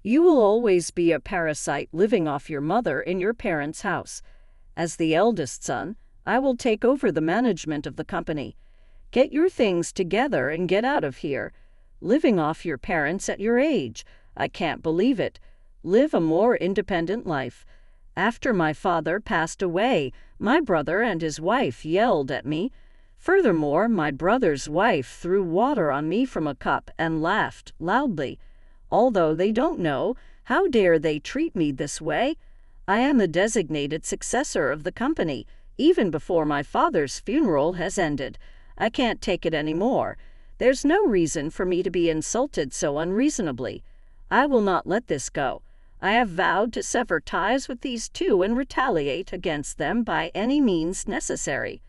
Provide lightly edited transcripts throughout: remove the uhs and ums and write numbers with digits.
You will always be a parasite living off your mother in your parents' house. As the eldest son, I will take over the management of the company. Get your things together and get out of here. Living off your parents at your age. I can't believe it. Live a more independent life. After my father passed away, my brother and his wife yelled at me. Furthermore, my brother's wife threw water on me from a cup and laughed loudly. Although they don't know, how dare they treat me this way? I am the designated successor of the company, even before my father's funeral has ended. I can't take it anymore. There's no reason for me to be insulted so unreasonably. I will not let this go. I have vowed to sever ties with these two and retaliate against them by any means necessary.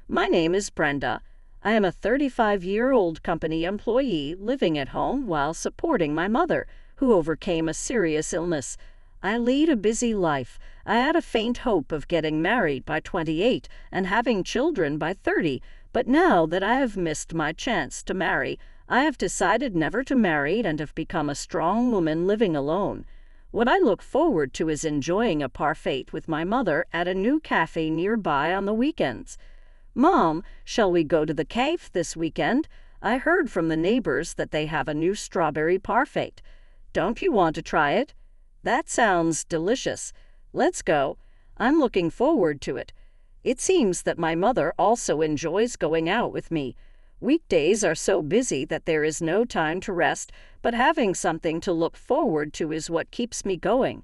My name is Brenda. I am a 35-year-old company employee living at home while supporting my mother, who overcame a serious illness. I lead a busy life. I had a faint hope of getting married by 28 and having children by 30, but now that I have missed my chance to marry, I have decided never to marry and have become a strong woman living alone. What I look forward to is enjoying a parfait with my mother at a new cafe nearby on the weekends. Mom, shall we go to the cave this weekend? I heard from the neighbors that they have a new strawberry parfait. Don't you want to try it? That sounds delicious. Let's go. I'm looking forward to it. It seems that my mother also enjoys going out with me. Weekdays are so busy that there is no time to rest, but having something to look forward to is what keeps me going.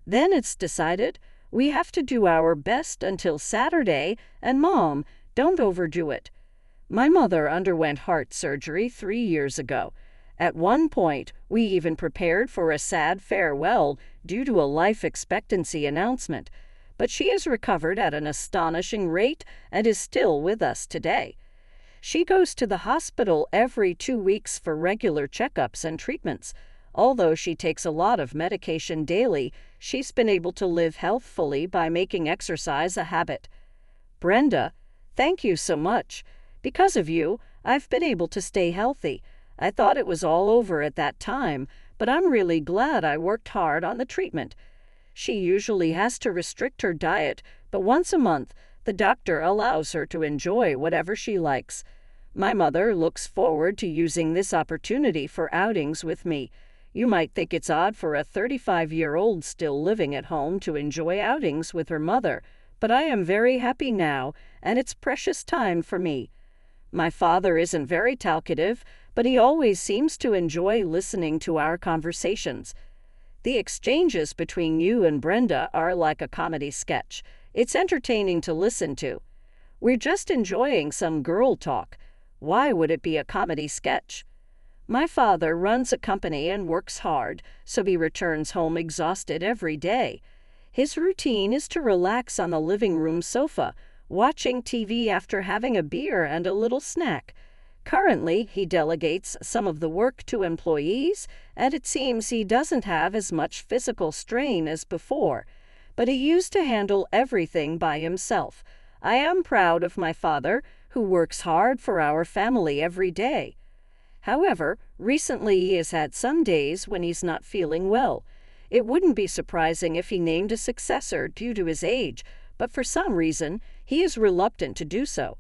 Then it's decided we have to do our best until Saturday, and Mom, don't overdo it. My mother underwent heart surgery 3 years ago. At one point, we even prepared for a sad farewell due to a life expectancy announcement, but she has recovered at an astonishing rate and is still with us today. She goes to the hospital every 2 weeks for regular checkups and treatments. Although she takes a lot of medication daily, she's been able to live healthfully by making exercise a habit. Brenda, thank you so much. Because of you, I've been able to stay healthy. I thought it was all over at that time, but I'm really glad I worked hard on the treatment. She usually has to restrict her diet, but once a month, the doctor allows her to enjoy whatever she likes. My mother looks forward to using this opportunity for outings with me. You might think it's odd for a 35-year-old still living at home to enjoy outings with her mother, but I am very happy now, and it's precious time for me. My father isn't very talkative, but he always seems to enjoy listening to our conversations. The exchanges between you and Brenda are like a comedy sketch. It's entertaining to listen to. We're just enjoying some girl talk. Why would it be a comedy sketch? My father runs a company and works hard, so he returns home exhausted every day. His routine is to relax on the living room sofa, watching TV after having a beer and a little snack. Currently, he delegates some of the work to employees, and it seems he doesn't have as much physical strain as before. But he used to handle everything by himself. I am proud of my father, who works hard for our family every day. However, recently he has had some days when he's not feeling well. It wouldn't be surprising if he named a successor due to his age, but for some reason, he is reluctant to do so.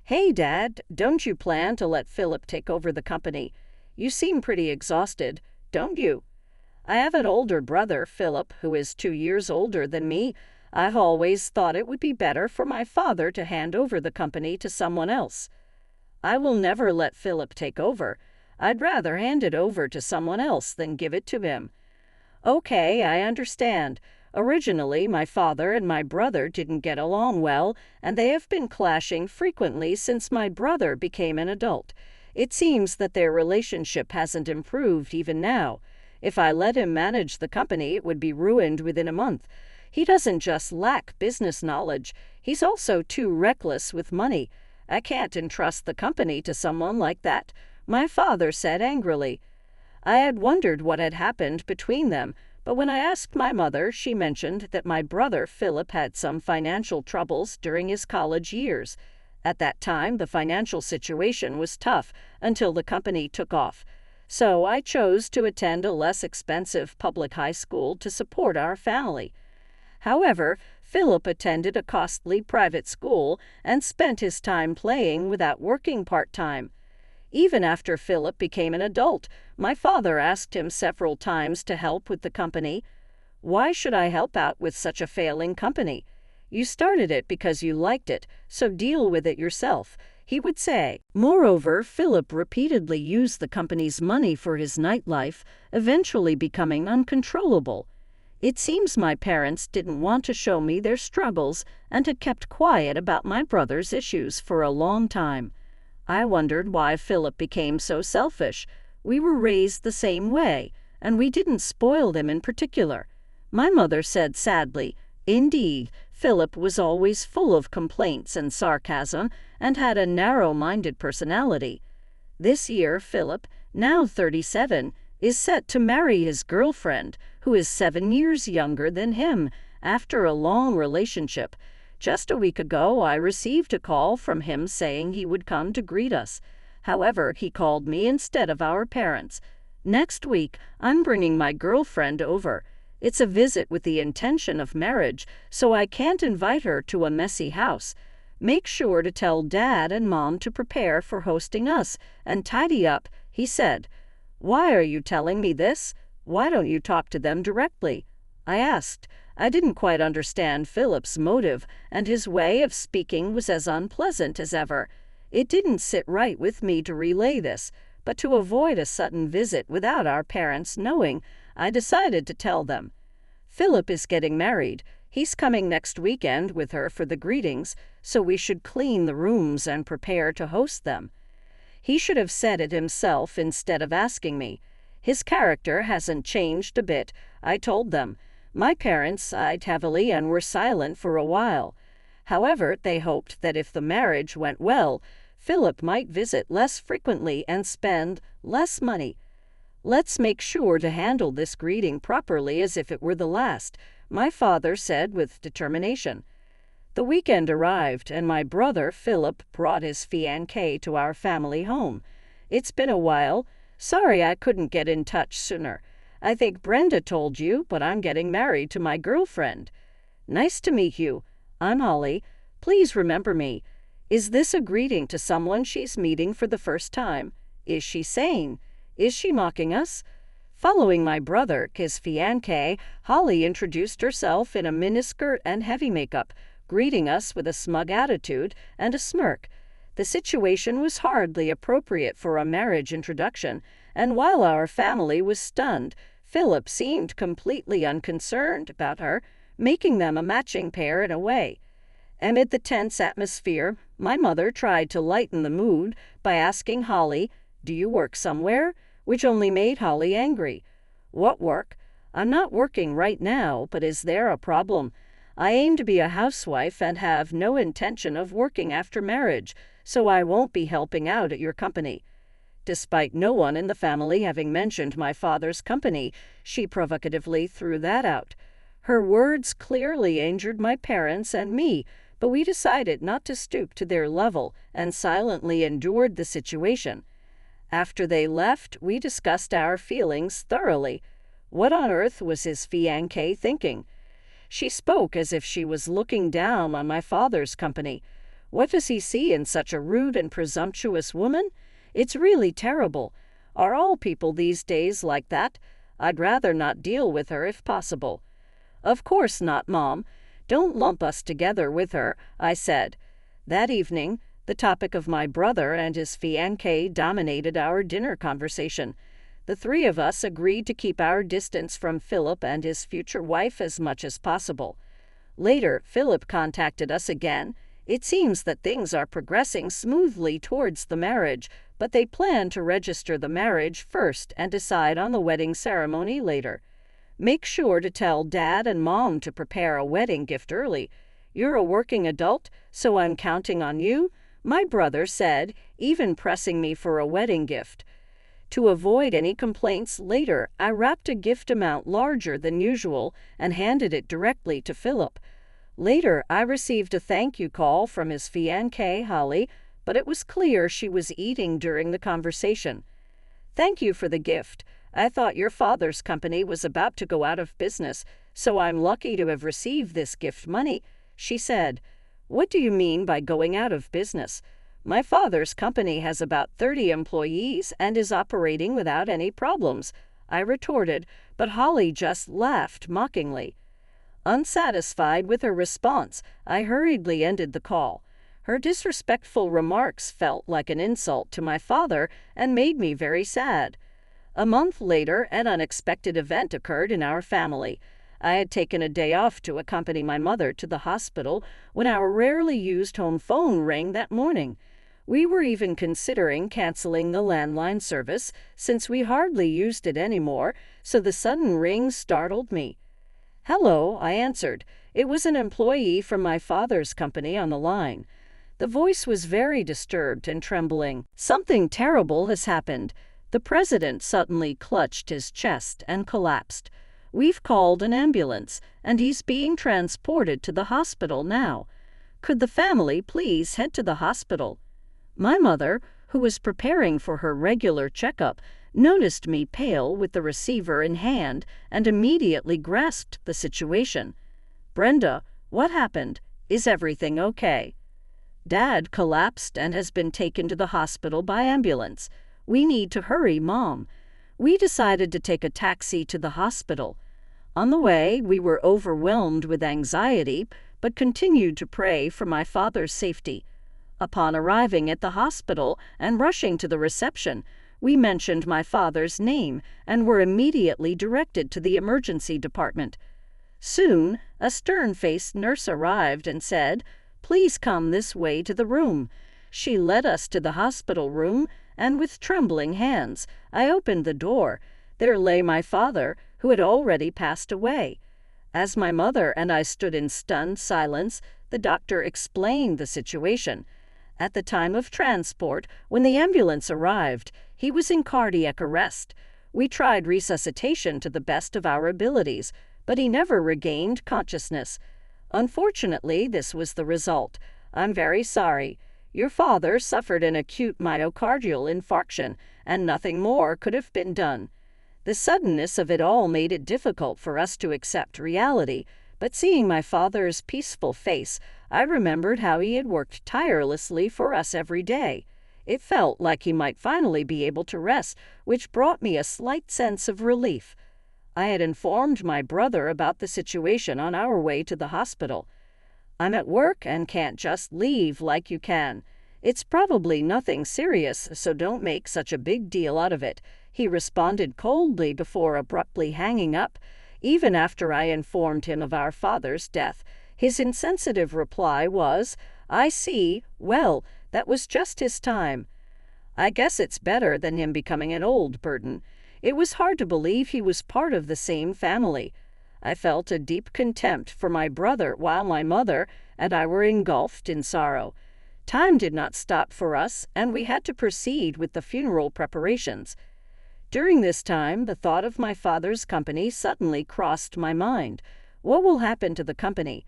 Hey, Dad, don't you plan to let Philip take over the company? You seem pretty exhausted, don't you? I have an older brother, Philip, who is 2 years older than me. I've always thought it would be better for my father to hand over the company to someone else. I will never let Philip take over. I'd rather hand it over to someone else than give it to him. Okay, I understand. Originally, my father and my brother didn't get along well, and they have been clashing frequently since my brother became an adult. It seems that their relationship hasn't improved even now. If I let him manage the company, it would be ruined within a month. He doesn't just lack business knowledge, he's also too reckless with money. I can't entrust the company to someone like that, my father said angrily. I had wondered what had happened between them, but when I asked my mother, she mentioned that my brother Philip had some financial troubles during his college years. At that time, the financial situation was tough until the company took off. So I chose to attend a less expensive public high school to support our family. However, Philip attended a costly private school and spent his time playing without working part-time. Even after Philip became an adult, my father asked him several times to help with the company. "Why should I help out with such a failing company? You started it because you liked it, so deal with it yourself," he would say. Moreover, Philip repeatedly used the company's money for his nightlife, eventually becoming uncontrollable. It seems my parents didn't want to show me their struggles and had kept quiet about my brother's issues for a long time. I wondered why Philip became so selfish. We were raised the same way, and we didn't spoil them in particular. My mother said sadly, "Indeed, Philip was always full of complaints and sarcasm and had a narrow-minded personality." This year, Philip, now 37, is set to marry his girlfriend, who is 7 years younger than him, after a long relationship. Just a week ago, I received a call from him saying he would come to greet us. However, he called me instead of our parents. Next week, I'm bringing my girlfriend over. It's a visit with the intention of marriage, so I can't invite her to a messy house. Make sure to tell Dad and Mom to prepare for hosting us and tidy up," he said. "Why are you telling me this? Why don't you talk to them directly?" I asked. I didn't quite understand Philip's motive, and his way of speaking was as unpleasant as ever. It didn't sit right with me to relay this, but to avoid a sudden visit without our parents knowing, I decided to tell them. "Philip is getting married. He's coming next weekend with her for the greetings, so we should clean the rooms and prepare to host them." He should have said it himself instead of asking me. His character hasn't changed a bit, I told them. My parents sighed heavily and were silent for a while. However, they hoped that if the marriage went well, Philip might visit less frequently and spend less money. "Let's make sure to handle this greeting properly as if it were the last," my father said with determination. The weekend arrived, and my brother Philip brought his fiancée to our family home. "It's been a while. Sorry I couldn't get in touch sooner. I think Brenda told you, but I'm getting married to my girlfriend." "Nice to meet you. I'm Holly. Please remember me." Is this a greeting to someone she's meeting for the first time? Is she sane? Is she mocking us? Following my brother, his fiancée, Holly introduced herself in a miniskirt and heavy makeup, greeting us with a smug attitude and a smirk. The situation was hardly appropriate for a marriage introduction, and while our family was stunned, Philip seemed completely unconcerned about her, making them a matching pair in a way. Amid the tense atmosphere, my mother tried to lighten the mood by asking Holly, "Do you work somewhere?" which only made Holly angry. "What work? I'm not working right now, but is there a problem? I aim to be a housewife and have no intention of working after marriage, so I won't be helping out at your company." Despite no one in the family having mentioned my father's company, she provocatively threw that out. Her words clearly injured my parents and me, but we decided not to stoop to their level and silently endured the situation. After they left, we discussed our feelings thoroughly. What on earth was his fiancée thinking? She spoke as if she was looking down on my father's company. What does he see in such a rude and presumptuous woman? It's really terrible. Are all people these days like that? I'd rather not deal with her if possible. "Of course not, Mom. Don't lump us together with her," I said. That evening, the topic of my brother and his fiancée dominated our dinner conversation. The three of us agreed to keep our distance from Philip and his future wife as much as possible. Later, Philip contacted us again. It seems that things are progressing smoothly towards the marriage, but they plan to register the marriage first and decide on the wedding ceremony later. Make sure to tell Dad and Mom to prepare a wedding gift early. You're a working adult, so I'm counting on you, my brother said, even pressing me for a wedding gift. To avoid any complaints later, I wrapped a gift amount larger than usual and handed it directly to Philip. Later, I received a thank you call from his fiancée, Holly, but it was clear she was eating during the conversation. Thank you for the gift. I thought your father's company was about to go out of business, so I'm lucky to have received this gift money, she said. What do you mean by going out of business? My father's company has about 30 employees and is operating without any problems, I retorted, but Holly just laughed mockingly. Unsatisfied with her response, I hurriedly ended the call. Her disrespectful remarks felt like an insult to my father and made me very sad. A month later, an unexpected event occurred in our family. I had taken a day off to accompany my mother to the hospital when our rarely used home phone rang that morning. We were even considering canceling the landline service since we hardly used it anymore, so the sudden ring startled me. "Hello," I answered. It was an employee from my father's company on the line. The voice was very disturbed and trembling. "Something terrible has happened." The president suddenly clutched his chest and collapsed. "We've called an ambulance, and he's being transported to the hospital now. Could the family please head to the hospital?" My mother, who was preparing for her regular checkup, noticed me pale with the receiver in hand and immediately grasped the situation. "Brenda, what happened? Is everything okay?" "Dad collapsed and has been taken to the hospital by ambulance. We need to hurry, Mom." We decided to take a taxi to the hospital. On the way, we were overwhelmed with anxiety, but continued to pray for my father's safety. Upon arriving at the hospital and rushing to the reception, we mentioned my father's name and were immediately directed to the emergency department. Soon, a stern-faced nurse arrived and said, "Please come this way to the room." She led us to the hospital room, and with trembling hands, I opened the door. There lay my father, who had already passed away. As my mother and I stood in stunned silence, the doctor explained the situation. At the time of transport, when the ambulance arrived, he was in cardiac arrest. We tried resuscitation to the best of our abilities, but he never regained consciousness. Unfortunately, this was the result. I'm very sorry. Your father suffered an acute myocardial infarction, and nothing more could have been done. The suddenness of it all made it difficult for us to accept reality, but seeing my father's peaceful face, I remembered how he had worked tirelessly for us every day. It felt like he might finally be able to rest, which brought me a slight sense of relief. I had informed my brother about the situation on our way to the hospital. "I'm at work and can't just leave like you can. It's probably nothing serious, so don't make such a big deal out of it," he responded coldly before abruptly hanging up. Even after I informed him of our father's death, his insensitive reply was, "I see. Well, that was just his time." I guess it's better than him becoming an old burden. It was hard to believe he was part of the same family. I felt a deep contempt for my brother while my mother and I were engulfed in sorrow. Time did not stop for us, and we had to proceed with the funeral preparations. During this time, the thought of my father's company suddenly crossed my mind. What will happen to the company?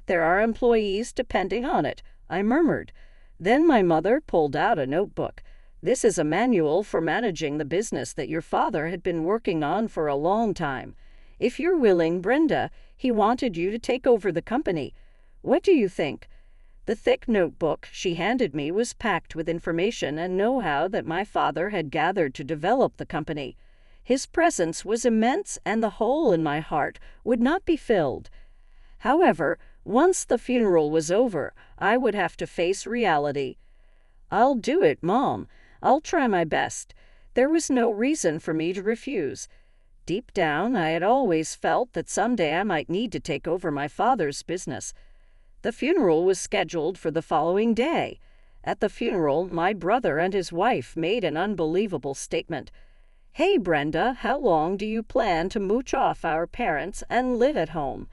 There are employees depending on it, I murmured. Then my mother pulled out a notebook. "This is a manual for managing the business that your father had been working on for a long time. If you're willing, Brenda, he wanted you to take over the company. What do you think?" The thick notebook she handed me was packed with information and know-how that my father had gathered to develop the company. His presence was immense, and the hole in my heart would not be filled. However, once the funeral was over, I would have to face reality. "I'll do it, Mom. I'll try my best." There was no reason for me to refuse. Deep down, I had always felt that someday I might need to take over my father's business. The funeral was scheduled for the following day. At the funeral, my brother and his wife made an unbelievable statement. "Hey, Brenda, how long do you plan to mooch off our parents and live at home?"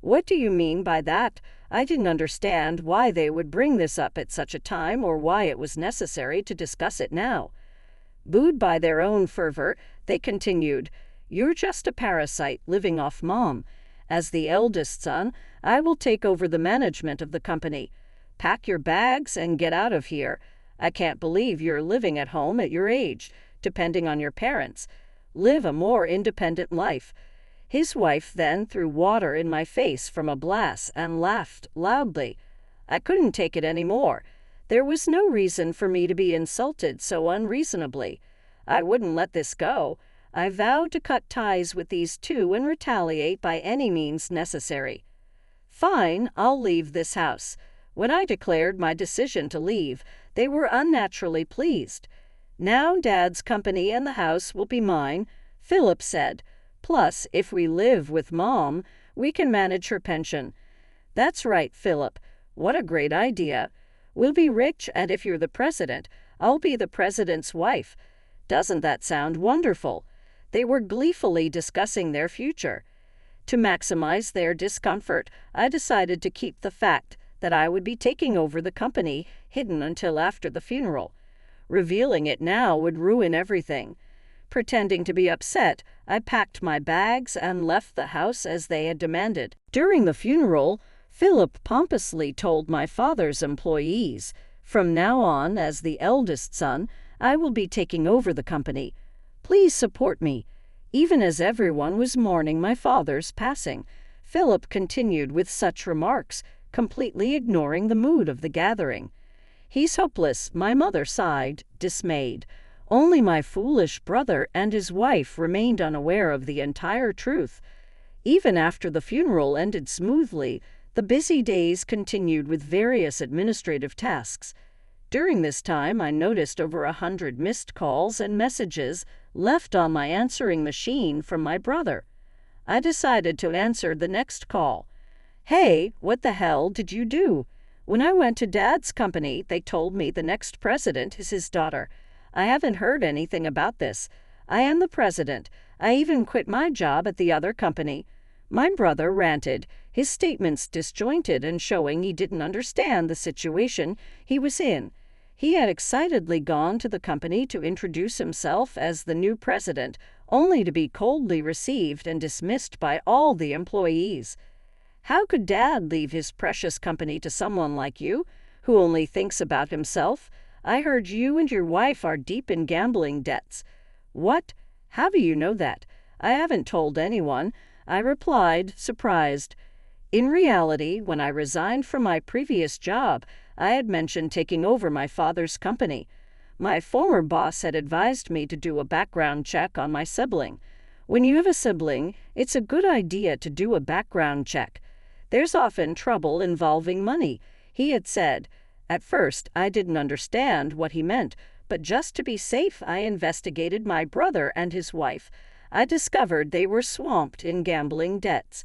What do you mean by that? I didn't understand why they would bring this up at such a time or why it was necessary to discuss it now. Buoyed by their own fervor, they continued, "You're just a parasite living off Mom. As the eldest son, I will take over the management of the company. Pack your bags and get out of here. I can't believe you're living at home at your age. depending on your parents. Live a more independent life." His wife then threw water in my face from a glass and laughed loudly. I couldn't take it anymore. There was no reason for me to be insulted so unreasonably. I wouldn't let this go. I vowed to cut ties with these two and retaliate by any means necessary. "Fine, I'll leave this house." When I declared my decision to leave, they were unnaturally pleased. "Now Dad's company and the house will be mine," Philip said. "Plus, if we live with Mom, we can manage her pension." "That's right, Philip. What a great idea. We'll be rich, and if you're the president, I'll be the president's wife. Doesn't that sound wonderful?" They were gleefully discussing their future. To maximize their discomfort, I decided to keep the fact that I would be taking over the company hidden until after the funeral. Revealing it now would ruin everything. Pretending to be upset, I packed my bags and left the house as they had demanded. During the funeral, Philip pompously told my father's employees, "From now on, as the eldest son, I will be taking over the company. Please support me." Even as everyone was mourning my father's passing, Philip continued with such remarks, completely ignoring the mood of the gathering. "He's hopeless," my mother sighed, dismayed. Only my foolish brother and his wife remained unaware of the entire truth. Even after the funeral ended smoothly, the busy days continued with various administrative tasks. During this time, I noticed over 100 missed calls and messages left on my answering machine from my brother. I decided to answer the next call. "Hey, what the hell did you do?" "When I went to Dad's company, they told me the next president is his daughter. I haven't heard anything about this. I am the president. I even quit my job at the other company." My brother ranted, his statements disjointed and showing he didn't understand the situation he was in. He had excitedly gone to the company to introduce himself as the new president, only to be coldly received and dismissed by all the employees. "How could Dad leave his precious company to someone like you, who only thinks about himself? I heard you and your wife are deep in gambling debts." "What? How do you know that?" "I haven't told anyone," I replied, surprised. In reality, when I resigned from my previous job, I had mentioned taking over my father's company. My former boss had advised me to do a background check on my sibling. When you have a sibling, it's a good idea to do a background check. There's often trouble involving money, he had said. At first, I didn't understand what he meant, but just to be safe, I investigated my brother and his wife. I discovered they were swamped in gambling debts.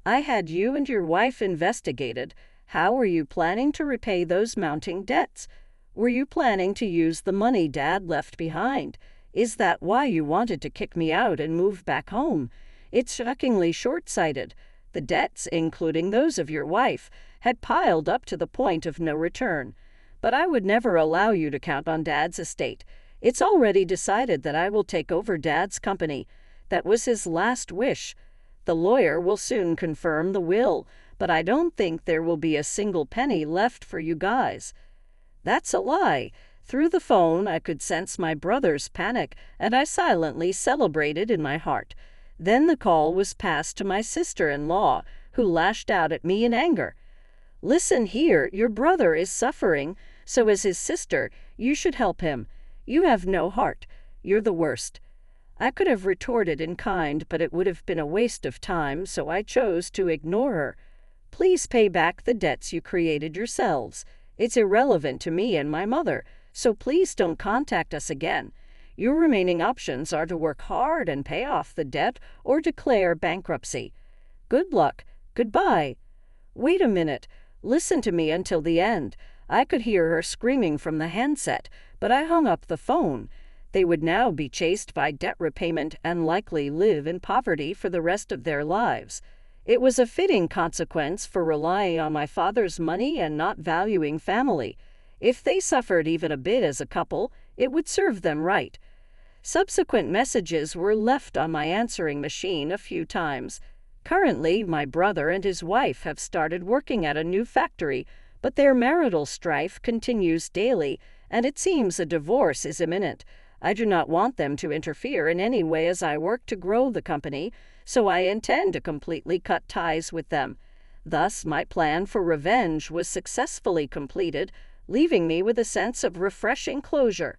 "I had you and your wife investigated. How were you planning to repay those mounting debts? Were you planning to use the money Dad left behind? Is that why you wanted to kick me out and move back home? It's shockingly short-sighted. The debts, including those of your wife, had piled up to the point of no return. But I would never allow you to count on Dad's estate. It's already decided that I will take over Dad's company. That was his last wish. The lawyer will soon confirm the will, but I don't think there will be a single penny left for you guys." "That's a lie." Through the phone, I could sense my brother's panic, and I silently celebrated in my heart. Then the call was passed to my sister-in-law, who lashed out at me in anger. "Listen here, your brother is suffering, so as his sister, you should help him. You have no heart. You're the worst." I could have retorted in kind, but it would have been a waste of time, so I chose to ignore her. "Please pay back the debts you created yourselves. It's irrelevant to me and my mother, so please don't contact us again. Your remaining options are to work hard and pay off the debt or declare bankruptcy. Good luck. Goodbye." "Wait a minute. Listen to me until the end." I could hear her screaming from the handset, but I hung up the phone. They would now be chased by debt repayment and likely live in poverty for the rest of their lives. It was a fitting consequence for relying on my father's money and not valuing family. If they suffered even a bit as a couple, it would serve them right. Subsequent messages were left on my answering machine a few times. Currently, my brother and his wife have started working at a new factory, but their marital strife continues daily, and it seems a divorce is imminent. I do not want them to interfere in any way as I work to grow the company, so I intend to completely cut ties with them. Thus, my plan for revenge was successfully completed, leaving me with a sense of refreshing closure.